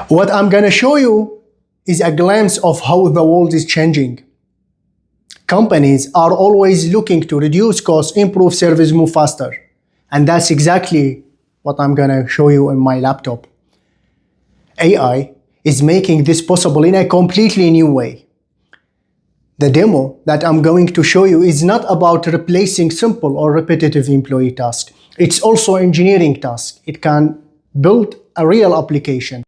What I'm gonna show you is a glimpse of how the world is changing. Companies are always looking to reduce costs, improve service, move faster. And that's exactly what I'm gonna show you in my laptop. AI is making this possible in a completely new way. The demo that I'm going to show you is not about replacing simple or repetitive employee tasks. It's also engineering tasks. It can build a real application.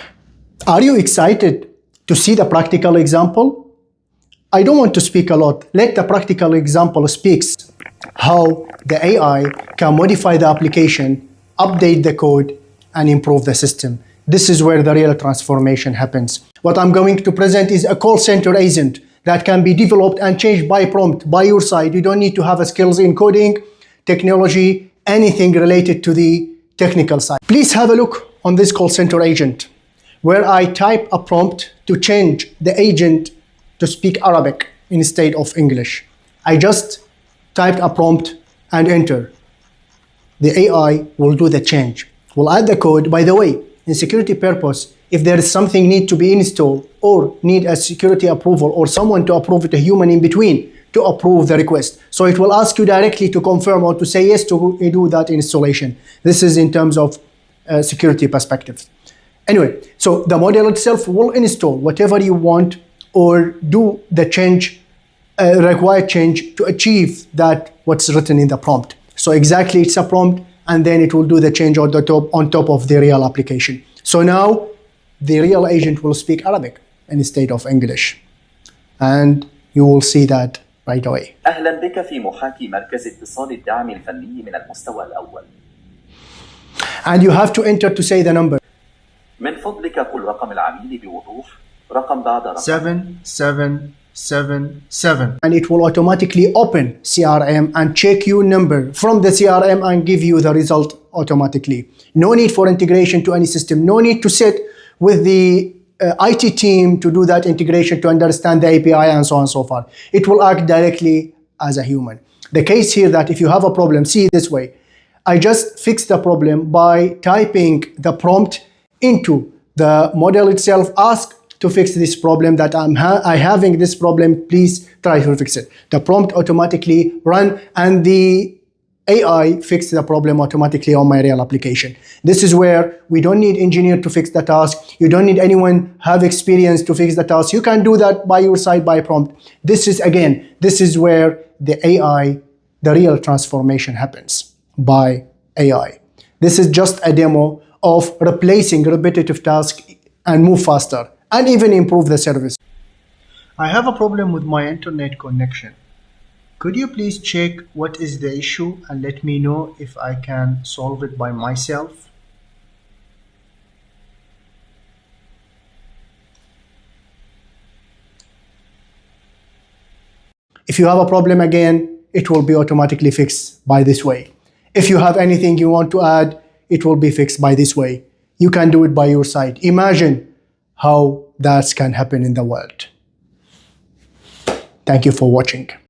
Are you excited to see the practical example? I don't want to speak a lot. Let the practical example speak how the AI can modify the application, update the code, and improve the system. This is where the real transformation happens. What I'm going to present is a call center agent that can be developed and changed by prompt by your side. You don't need to have a skills in coding, technology, anything related to the technical side. Please have a look on this call center agent where I type a prompt to change the agent to speak Arabic instead of English. I just typed a prompt and enter. The AI will do the change. We'll add the code. By the way, in security purpose, if there is something need to be installed or need a security approval or someone to approve it, a human in between to approve the request. So it will ask you directly to confirm or to say yes to do that installation. This is in terms of security perspective. Anyway, so the model itself will install whatever you want or do the change, required change to achieve that what's written in the prompt. So exactly it's a prompt and then it will do the change on top of the real application. So now the real agent will speak Arabic instead of English. And you will see that right away. أهلا بك في محاكي مركز اتصال الدعم الفني من المستوى الأول. And you have to enter to say the number. من فضلك قل رقم العميل بوضوح. رقم بعد رقم 7777. And it will automatically open CRM and check your number from the CRM and give you the result automatically. No need for integration to any system. No need to sit with the IT team to do that integration to understand the API and so on and so forth. It will act directly as a human. The case here that if you have a problem, see it this way. I just fixed the problem by typing the prompt into the model itself. Ask to fix this problem that I'm having this problem, please try to fix it. The prompt automatically run and the AI fixed the problem automatically on my real application. This is where we don't need engineer to fix the task. You don't need anyone have experience to fix the task. You can do that by your side by prompt. This is where the AI, the real transformation happens by AI. This is just a demo of replacing repetitive tasks and move faster and even improve the service. I have a problem with my internet connection. Could you please check what is the issue and let me know if I can solve it by myself? If you have a problem again, it will be automatically fixed by this way. If you have anything you want to add, it will be fixed by this way. You can do it by your side. Imagine how that can happen in the world. Thank you for watching.